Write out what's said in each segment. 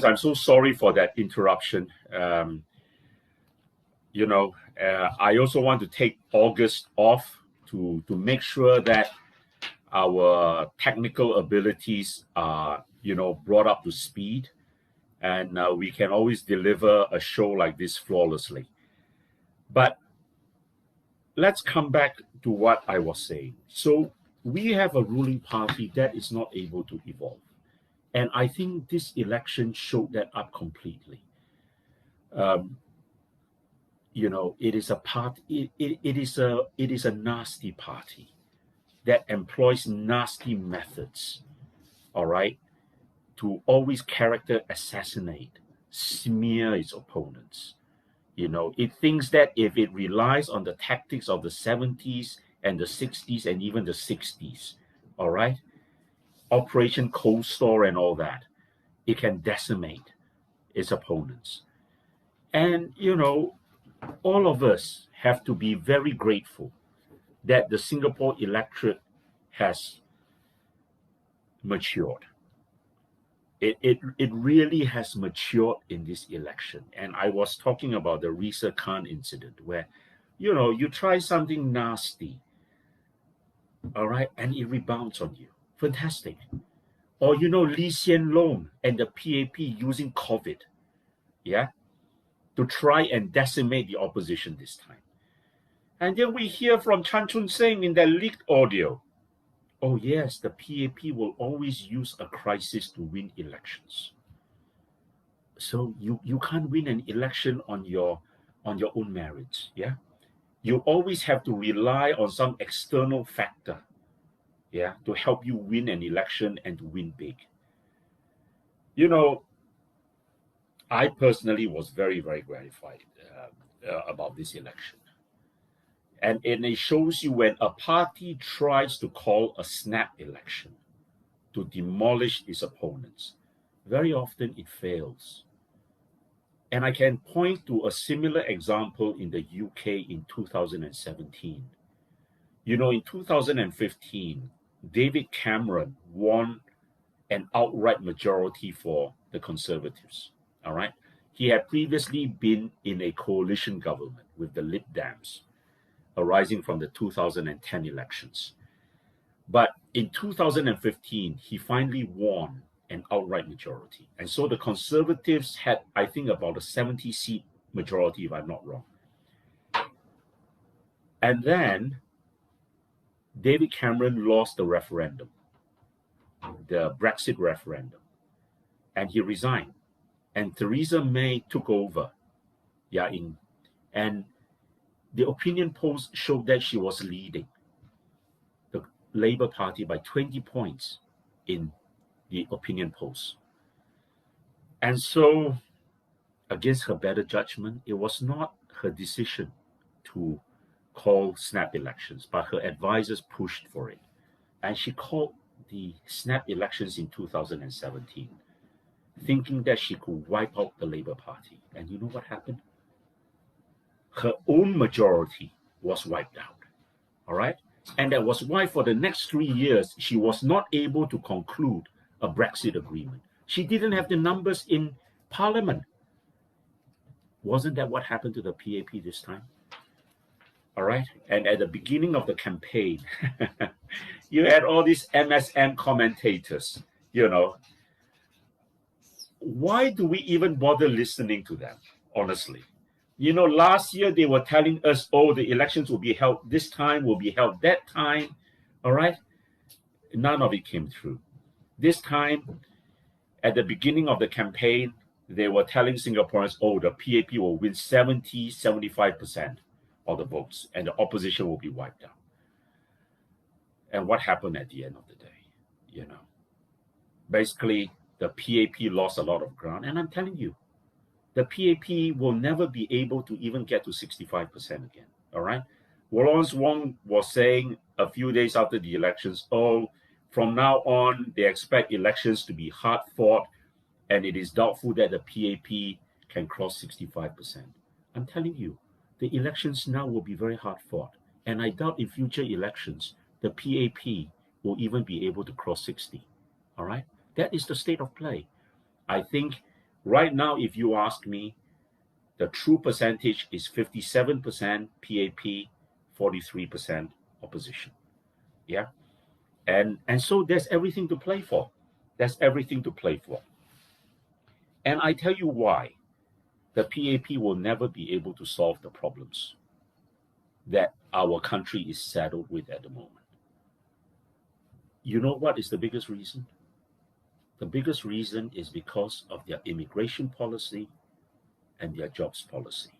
friends, I'm so sorry for that interruption. I also want to take August off to make sure that our technical abilities are, brought up to speed, and we can always deliver a show like this flawlessly. But let's come back to what I was saying. So we have a ruling party that is not able to evolve. And I think this election showed that up completely. Um, it is a part. It is a nasty party that employs nasty methods. All right, to always character assassinate, smear its opponents. It thinks that if it relies on the tactics of the 70s and the 60s and even the 60s, all right, Operation Cold Store and all that, it can decimate its opponents. And, all of us have to be very grateful that the Singapore electorate has matured. It really has matured in this election. And I was talking about the Risa Khan incident where, you try something nasty, all right, and it rebounds on you. Fantastic. Or, Lee Hsien Loong and the PAP using COVID, yeah, to try and decimate the opposition this time. And then we hear from Chan Chun Sing in that leaked audio. Oh yes, the PAP will always use a crisis to win elections. So you can't win an election on your own merits, yeah? You always have to rely on some external factor, yeah, to help you win an election and to win big. I personally was very, very gratified about this election. And it shows you when a party tries to call a snap election to demolish its opponents, very often it fails. And I can point to a similar example in the UK in 2017. In 2015, David Cameron won an outright majority for the Conservatives. All right. He had previously been in a coalition government with the Lib Dems, arising from the 2010 elections. But in 2015, he finally won an outright majority. And so the Conservatives had, I think, about a 70-seat majority, if I'm not wrong. And then David Cameron lost the referendum, the Brexit referendum, and he resigned. And Theresa May took over. And the opinion polls showed that she was leading the Labour Party by 20 points in the opinion polls. And so, against her better judgment, it was not her decision to call snap elections, but her advisors pushed for it. And she called the snap elections in 2017, thinking that she could wipe out the Labour Party. And you know what happened? Her own majority was wiped out. All right? And that was why for the next 3 years, she was not able to conclude a Brexit agreement. She didn't have the numbers in Parliament. Wasn't that what happened to the PAP this time? All right? And at the beginning of the campaign, you had all these MSM commentators, Why do we even bother listening to them, honestly? Last year they were telling us, the elections will be held this time, will be held that time. All right? None of it came through. This time, at the beginning of the campaign, they were telling Singaporeans, the PAP will win 75% of the votes and the opposition will be wiped out. And what happened at the end of the day? Basically, the PAP lost a lot of ground. And I'm telling you, the PAP will never be able to even get to 65% again. All right? Lawrence Wong was saying a few days after the elections, from now on, they expect elections to be hard fought, and it is doubtful that the PAP can cross 65%. I'm telling you, the elections now will be very hard fought. And I doubt in future elections, the PAP will even be able to cross 60. All right? That is the state of play. I think Right now, if you ask me, the true percentage is 57% PAP, 43% opposition. Yeah. And so there's everything to play for. There's everything to play for. And I tell you why the PAP will never be able to solve the problems that our country is saddled with at the moment. You know what is the biggest reason? The biggest reason is because of their immigration policy and their jobs policy.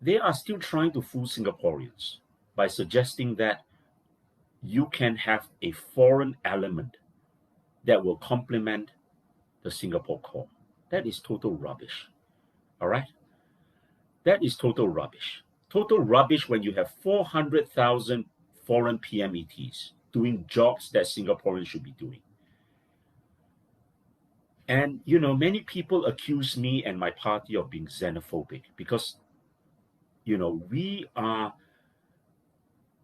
They are still trying to fool Singaporeans by suggesting that you can have a foreign element that will complement the Singapore core. That is total rubbish. All right? That is total rubbish. Total rubbish when you have 400,000 foreign PMETs doing jobs that Singaporeans should be doing. And, many people accuse me and my party of being xenophobic because, we are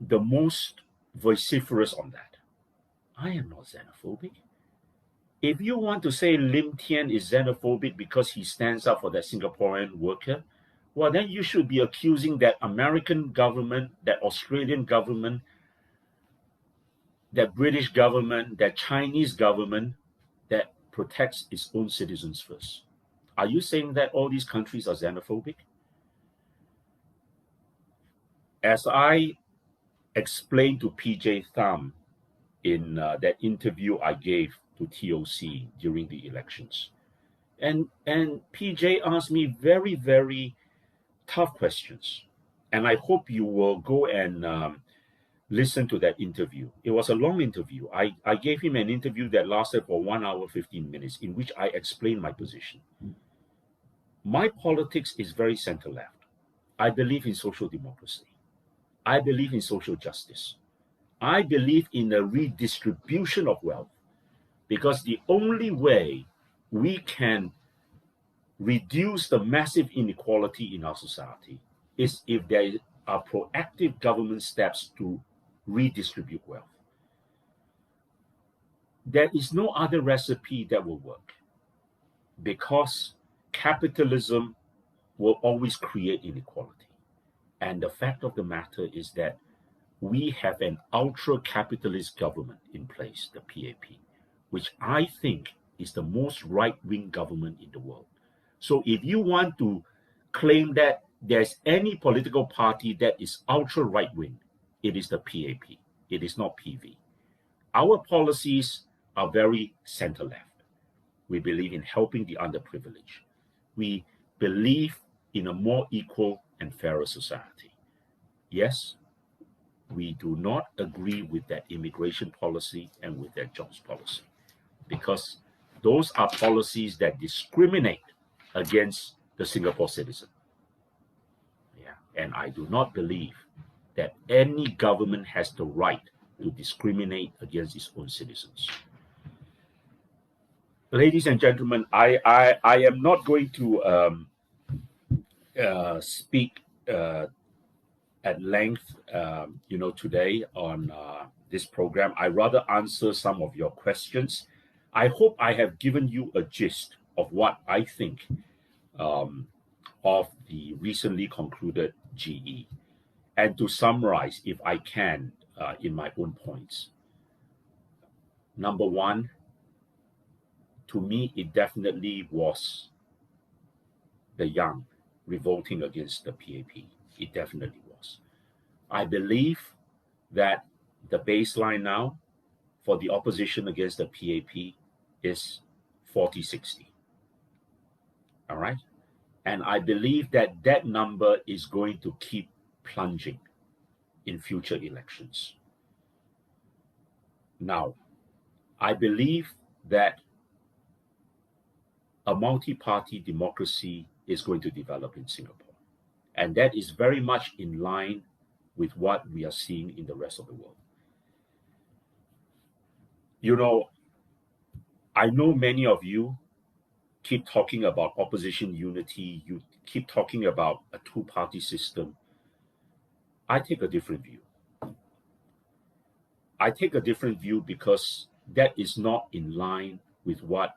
the most vociferous on that. I am not xenophobic. If you want to say Lim Tean is xenophobic because he stands up for that Singaporean worker, well, then you should be accusing that American government, that Australian government, that British government, that Chinese government that protects its own citizens first. Are you saying that all these countries are xenophobic? As I explained to PJ Thum in that interview I gave to TOC during the elections, and PJ asked me very, very tough questions, and I hope you will go and listen to that interview. It was a long interview. I gave him an interview that lasted for 1 hour, 15 minutes, in which I explained my position. My politics is very center left. I believe in social democracy. I believe in social justice. I believe in the redistribution of wealth, because the only way we can reduce the massive inequality in our society is if there are proactive government steps to redistribute wealth. There is no other recipe that will work, because capitalism will always create inequality. And the fact of the matter is that we have an ultra-capitalist government in place, the PAP, which I think is the most right-wing government in the world. So if you want to claim that there's any political party that is ultra-right-wing, it is the PAP. It is not PV. Our policies are very center-left. We believe in helping the underprivileged. We believe in a more equal and fairer society. Yes, we do not agree with that immigration policy and with that jobs policy, because those are policies that discriminate against the Singapore citizen. Yeah. And I do not believe that any government has the right to discriminate against its own citizens. Ladies and gentlemen, I am not going to speak at length, today on this program. I rather answer some of your questions. I hope I have given you a gist of what I think of the recently concluded GE. And to summarize, if I can, in my own points. Number one, to me, it definitely was the young revolting against the PAP. It definitely was. I believe that the baseline now for the opposition against the PAP is 40-60. All right? And I believe that that number is going to keep plunging in future elections. Now, I believe that a multi-party democracy is going to develop in Singapore. And that is very much in line with what we are seeing in the rest of the world. I know many of you keep talking about opposition unity. You keep talking about a two-party system. I take a different view. I take a different view because that is not in line with what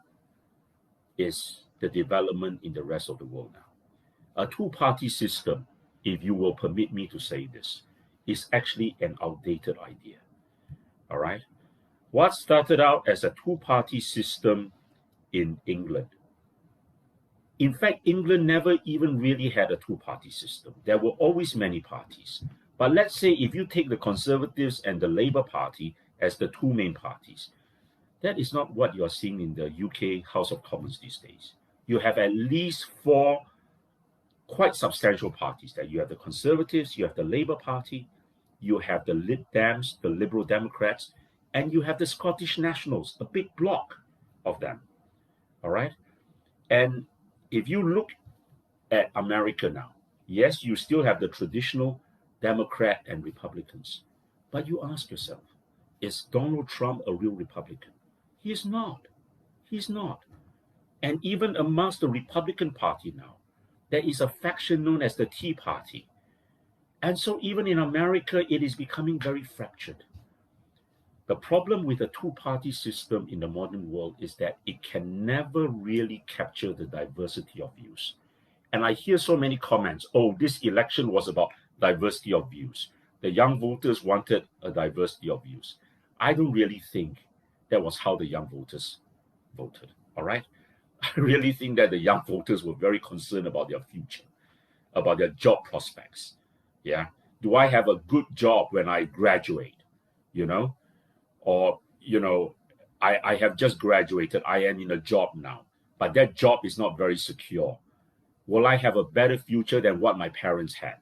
is the development in the rest of the world now. A two-party system, if you will permit me to say this, is actually an outdated idea. All right? What started out as a two-party system in England? In fact, England never even really had a two-party system. There were always many parties. But let's say if you take the Conservatives and the Labour Party as the two main parties, that is not what you're seeing in the UK House of Commons these days. You have at least four quite substantial parties there. You have the Conservatives, you have the Labour Party, you have the Lib Dems, the Liberal Democrats, and you have the Scottish Nationals, a big block of them. All right? And if you look at America now, yes, you still have the traditional Democrat and Republicans. But you ask yourself, is Donald Trump a real Republican? He is not. He's not. And even amongst the Republican Party now, there is a faction known as the Tea Party. And so even in America, it is becoming very fractured. The problem with a two-party system in the modern world is that it can never really capture the diversity of views. And I hear so many comments, oh, this election was about diversity of views. The young voters wanted a diversity of views. I don't really think that was how the young voters voted, all right? I really think that the young voters were very concerned about their future, about their job prospects. Yeah. Do I have a good job when I graduate? You know? Or, you know, I have just graduated. I am in a job now, but that job is not very secure. Will I have a better future than what my parents had?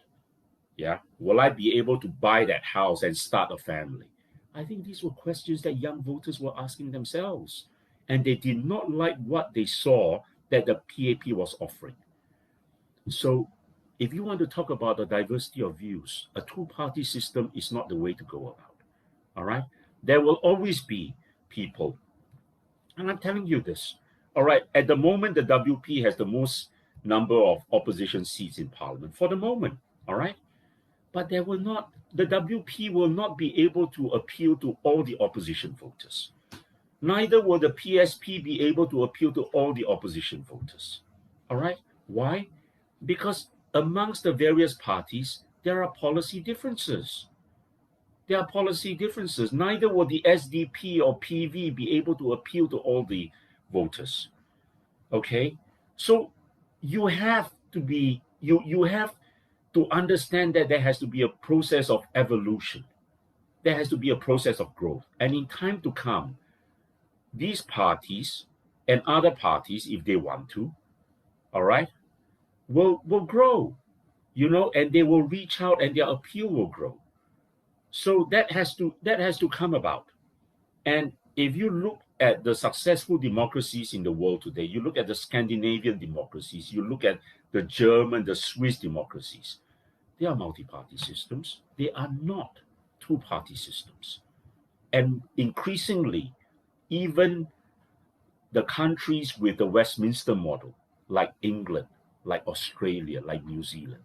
Yeah. Will I be able to buy that house and start a family? I think these were questions that young voters were asking themselves. And they did not like what they saw that the PAP was offering. So if you want to talk about the diversity of views, a two-party system is not the way to go about. All right? There will always be people, and I'm telling you this, all right, at the moment, the WP has the most number of opposition seats in Parliament for the moment, all right? But the WP will not be able to appeal to all the opposition voters. Neither will the PSP be able to appeal to all the opposition voters. All right? Why? Because amongst the various parties, there are policy differences. There are policy differences. Neither will the SDP or PV be able to appeal to all the voters. Okay? So you have to be, you have to understand that there has to be a process of evolution. There has to be a process of growth. And in time to come, these parties and other parties, if they want to, all right, will grow, you know, and they will reach out and their appeal will grow. So that has to come about. And if you look at the successful democracies in the world today, you look at the Scandinavian democracies, you look at the German, the Swiss democracies, they are multi-party systems. They are not two-party systems. And increasingly, even the countries with the Westminster model, like England, like Australia, like New Zealand,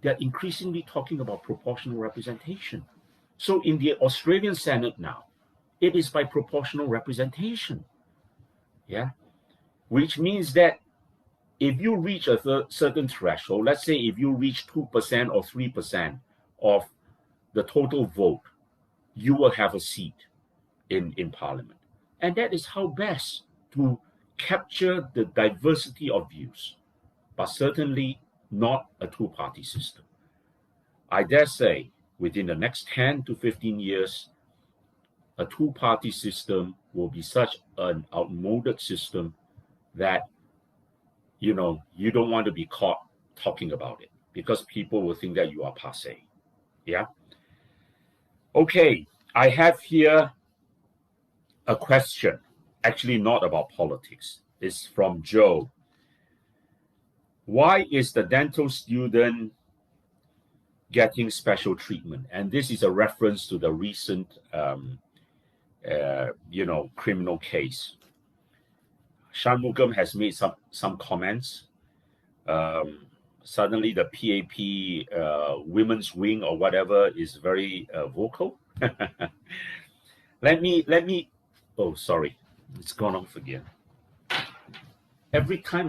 they're increasingly talking about proportional representation. So in the Australian Senate now, it is by proportional representation. Yeah. Which means that if you reach a certain threshold, let's say if you reach 2% or 3% of the total vote, you will have a seat in Parliament. And that is how best to capture the diversity of views, but certainly not a two-party system. I dare say within the next 10 to 15 years, a two-party system will be such an outmoded system that, you know, you don't want to be caught talking about it because people will think that you are passé. Yeah. Okay, I have here a question, actually not about politics. It's from Joe. Why is the dental student getting special treatment? And this is a reference to the recent, criminal case. Shanmugam has made some comments. Suddenly the PAP women's wing or whatever is very vocal. Let me, oh, sorry, it's gone off again. Every time I